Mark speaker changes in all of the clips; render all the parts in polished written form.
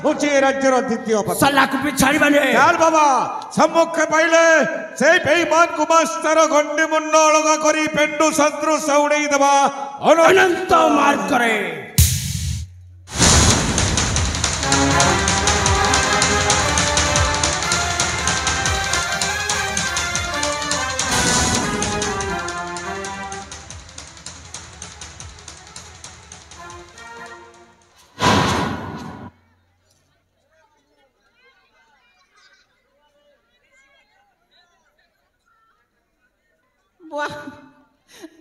Speaker 1: হচ্ছে এই রাজ্যের দ্বিতীয় পাতা
Speaker 2: সালাকু পিছাড়িবানে
Speaker 1: চাল বাবা সম্মুখে পাইলে সেই বেঈমান কুমাস্তার গণ্ডি মুন্ড অলগা করি পেন্ডু শত্রু সৌড়েই দেবা
Speaker 2: অনন্ত মার করে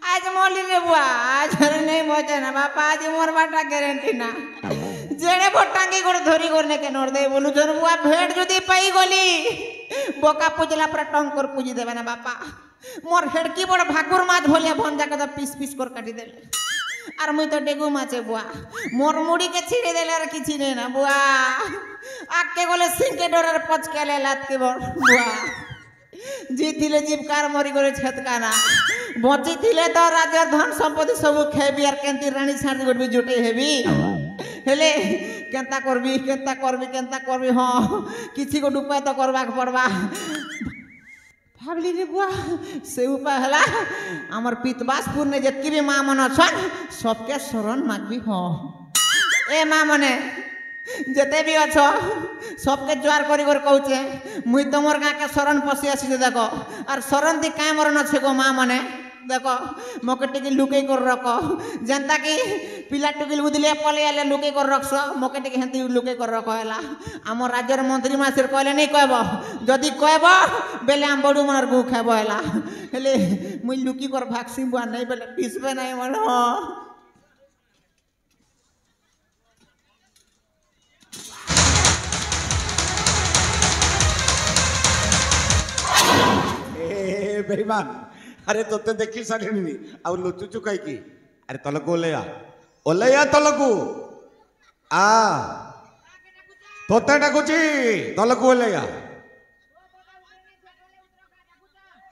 Speaker 3: आज मोली रे बुआ आज नहीं मजा ना बापा आज मोर बाटा गारंटी ना जेड़े भटांगी गोड़ धरी करने के नोर दे बोलू जन बुआ भेड़ जदी पाई गली बोका पूजला पर टंकर पूजी देबे ना बापा मोर हेडकी बड़ भाकुर माछ भलिया भंजा के पीस पीस कर काटी देले আর মুই তো ডেগু মাছে বুয়া মোর মুড়িকে ছিঁড়ে দিলে আর কিছু নেই না বুয়া আকে গলে সিংকে ডরার পচকালে লাতকে বড় বুয়া জিতিলে জীবকার মরি করে ছতকানা বঁচি থিলে তো রাজ্যের ধন সম্পত্তি সবু খেবি আর কেন্তি রানী ছাড়ি করবি জুটে হেবি হেলে কেনতা করবি কেনতা করবি কেনতা করবি হ্যাঁ কিছু গোট উপায় তো করবাক পড়বা ভাবলি রে বুয়া সে উপায় হলা আমার পিতবাসপুর নে যেতকি বি মা মন অছন সবকে শরণ মাগবি হ্যাঁ এ মা মনে যেতে বি অছ सबके ज्वार करी कहूचे मुई तुमर गाँ के शरण पशि आसी देख और शरण दी क्या मरण अच्छे गो माँ मने देख मोके टिके लुके कर रख जनता कि पिला टुकिल बुदलिया पले आले लुके कर रखस मोके टिके हेंती लुके कर रख है आम राज्यर मंत्री मासिर कहले नहीं कहब जदि कहब बेले आम बड़ू मनर गु खाब है मुई लुकी कर भागसी बुआ नहीं बेले पिसबे नहीं मन
Speaker 1: बेईमान अरे तोते देखी सारिनी आ लुचुचु कहीं अरे तलकू ओलैया तलकू आ तोते डाकुची तलकू ओलैया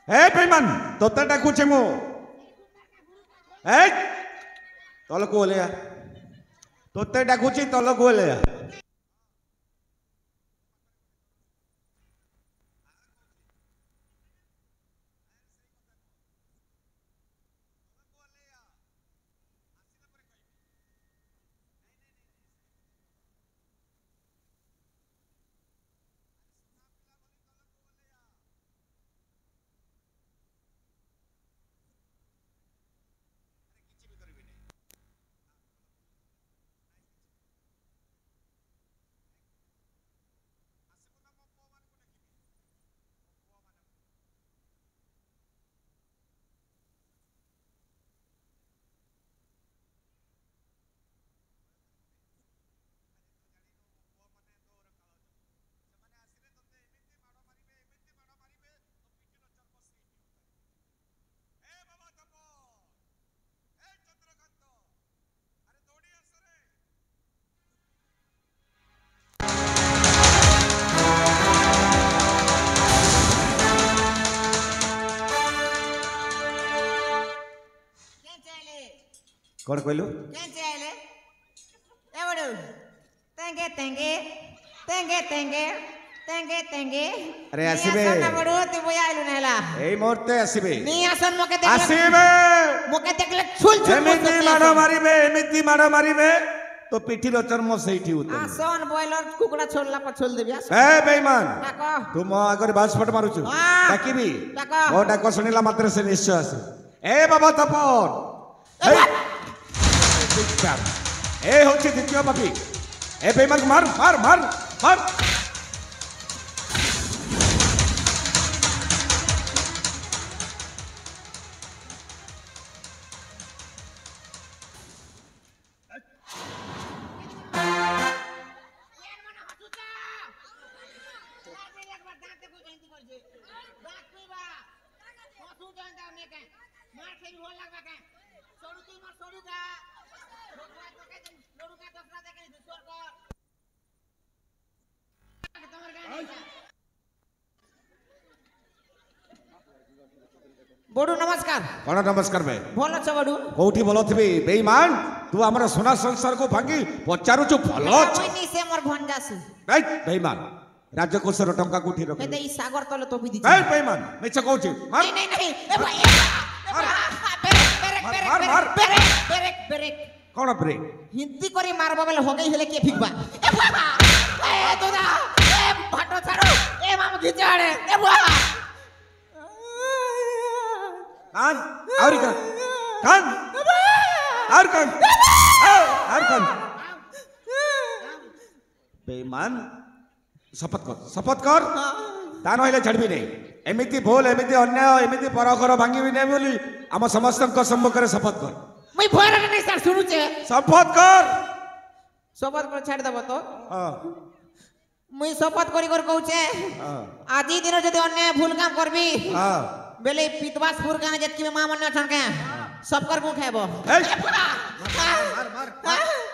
Speaker 1: ए बेईमान तोते डाकुची मु ए तलकू ओलैया तोते डाकुची तलकू ओलैया कौन कहलु
Speaker 3: तेंगे तेंगे तेंगे तेंगे तेंगे तेंगे
Speaker 1: अरे आसीबे
Speaker 3: बड़ो ते बोया आइलु नेला
Speaker 1: एई मुहूर्ते आसीबे
Speaker 3: नी आसन मोके देख
Speaker 1: आसीबे
Speaker 3: मोके देखले छुल छुल
Speaker 1: एमिति मारो मारिबे तो पिठीर चर्म सेठी उते
Speaker 3: आसन बॉयलर कुकुड़ा छोड़ला पर छोड़ देबी
Speaker 1: ए बेईमान
Speaker 3: डाको
Speaker 1: तुम आगर बासपट मारुछु डाकिबी
Speaker 3: डाको
Speaker 1: ओ डाको सुनिला मात्र से निश्चय आसे ए बाबा तपन ए होची द्वितीय पापी ए बेईमान मार मार मार मार
Speaker 3: बड़ू नमस्कार
Speaker 1: कौन नमस्कार भाई
Speaker 3: भल छ बड़ू
Speaker 1: कौटी भल थी बेईमान तू आमर सोना संसार को भांगी पचारू छु भलो छ
Speaker 3: मुई से मोर भंजासु
Speaker 1: राइट बेईमान राजकोषर टंका कोठी रख
Speaker 3: ए सागर तले तो भी दी
Speaker 1: ए बेईमान मिछ कहूची मार
Speaker 3: नहीं नहीं ए भाई ब्रेक ब्रेक
Speaker 1: कौन ब्रेक
Speaker 3: हिंदी करी मारबा बेले हो गई हेले के फिकबा ए बाबा ए दोदा ए भाटो छाड़ो ए माम घिचाड़े ए बाबा
Speaker 1: कान और कान और कान बेईमान शपथ कर ता नहले छड़बी नहीं एमिति भूल एमिति अन्याय एमिति परघर भांगी नहीं बोली आम समस्त सम्मुख में शपथ कर
Speaker 3: मुई भयर नहीं सर सुनु छे
Speaker 1: शपथ कर
Speaker 3: छाड़ दब तो मुई शपथ करी कर कहू छे आज ही दिन जदी अन्याय भूल काम करबी बेले पितवासपुर गाने जतकी मां मन छन के सब कर मुंह खाइबो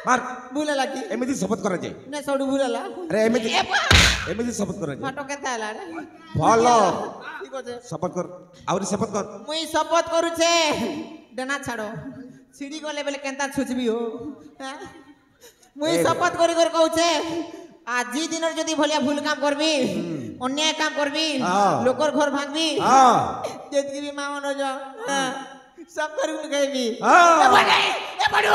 Speaker 1: मार
Speaker 3: भूले लागी
Speaker 1: एमिति शपथ कर जाय
Speaker 3: ने सोडू भूलेला
Speaker 1: अरे एमिति शपथ कर जाय
Speaker 3: फटो के थाला रे
Speaker 1: भलो
Speaker 3: ठीक होते
Speaker 1: शपथ कर और शपथ कर
Speaker 3: मुई शपथ करू छे डना छाड़ो सीढ़ी गले बेले केनता छुचबी हो मुई शपथ करी कर कहू छे आज ही दिन जदी भलिया भूल काम करबी अन्याय काम करबी लोकर घर भांगबी जेतकी भी मां मन जो सब कर गईबी ए बड़ो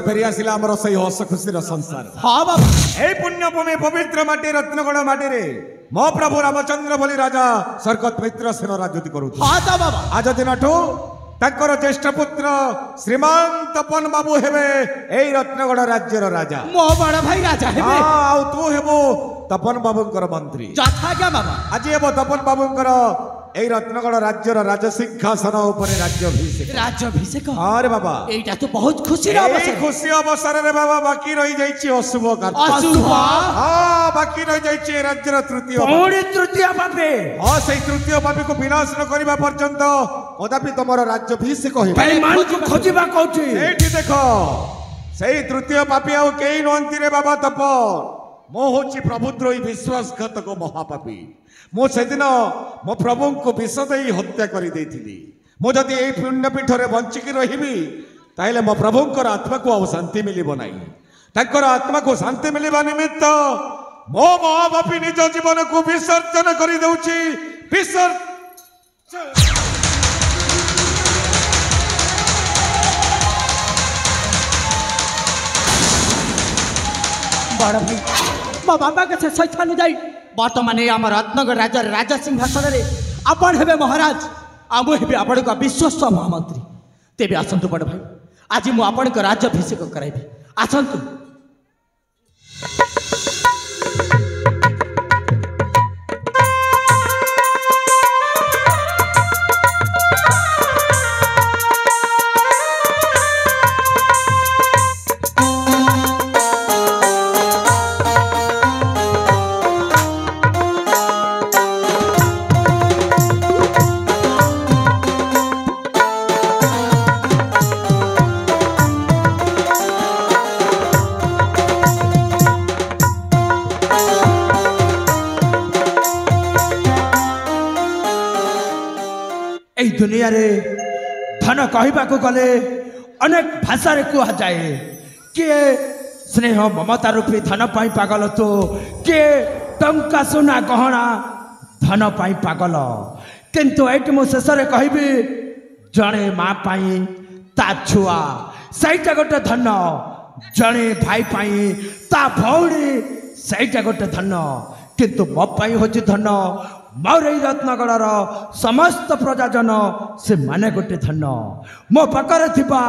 Speaker 1: फेरी आसिला आमर सही हस खुशीर संसार
Speaker 2: हाँ बाबा
Speaker 1: ए पुण्यभूमि पवित्र माटी रत्नगढ़ माटी रे मो प्रभु रामचंद्र बोली राजा स्वर्गत मित्र सेन राजनीति करू
Speaker 2: हाँ तो बाबा
Speaker 1: आज दिनठू ताकर ज्येष्ठ पुत्र श्रीमान तपन बाबू हेबे एई रत्नगढ़ राज्यर राजा
Speaker 2: मो बड़ भाई राजा हेबे
Speaker 1: आ तू हेबो तपन बाबूंकर मंत्री
Speaker 2: जथा क्या बाबा
Speaker 1: आज हेबो तपन बाबूंकर এই রত্নগড় রাজ্যর রাজসিংহাসন উপরে
Speaker 2: রাজ্যাভিষেক
Speaker 1: আরে বাবা
Speaker 2: এইটা তো বহুত খুশির অবসর
Speaker 1: এই খুশি অবসরে বাবা বাকি রই যাইছি অশুভ কার্য
Speaker 2: অশুভ
Speaker 1: হ্যাঁ বাকি রই যাইছি এই রাজ্যের তৃতীয়
Speaker 2: কোন তৃতীয় পাপে
Speaker 1: হ্যাঁ সেই তৃতীয় পাপীকে বিনাশ ন করিবা পর্যন্ত কদাপি তোমার রাজ্যাভিষেক হইবে
Speaker 2: বেঈমানকে খোঁজিবা কোঠি
Speaker 1: এইটি দেখো সেই তৃতীয় পাপী আও কেই নন্তি রে বাবা তপ মো হচ্ছি প্রভুদ্রোহী বিশ্বাসঘাতক মহাপাপী मो से दिन मो प्रभु को विष दे हत्या कर मु जदि यही पुण्यपीठरे बंचिकी रही ताहले मो प्रभु आत्मा को आ शांति मिलिबो नाही ताकर आत्मा को शांति मिलवा निमित्त मो महापापी निज जीवन को विसर्जन कर दउछि
Speaker 2: बड़ भाई मो बाबा के सैथानु जाई बर्तमान आम रत्नगढ़ राजा राजा सिंहासन रे आपण हेबे महाराज आम हेबे आपण का विश्वस्त महामंत्री तेबे आसंतु बड़ भाई आज मु आपण को राज्याभिषेक कराइबी आसंतु दुनिया रे धन कहवा को गले अनेक भाषा रे कह जाए किए स्नेह ममता रूपी धन पाई पागल तो किए टंका सोना गहना धन पाई पागल किंतु एट मु शेष रे कहबी जड़े माँ पाई ता छुआ सहीटा गोटे धन जड़े भाई पाई ता भौणी सहीटा गोटे धन किंतु मो पाई होची धन मोर एई रत्नगढ़र समस्त प्रजाजन से माने गोटे धन मो पाखरे थिबा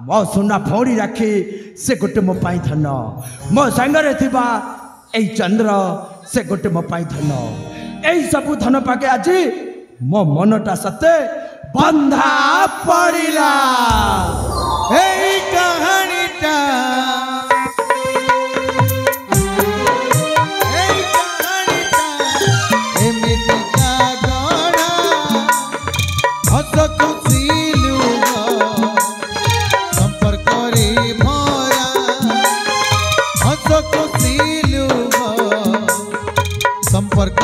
Speaker 2: मो सुना भौरी राखी से गोटे मो पाई धन मो सांगरे थिबा एई चंद्र से गोटे मो पाई धन एई सब धन पाके आज मो मनटा सते बंधा पड़िला
Speaker 4: एई कहानीटा संपर्क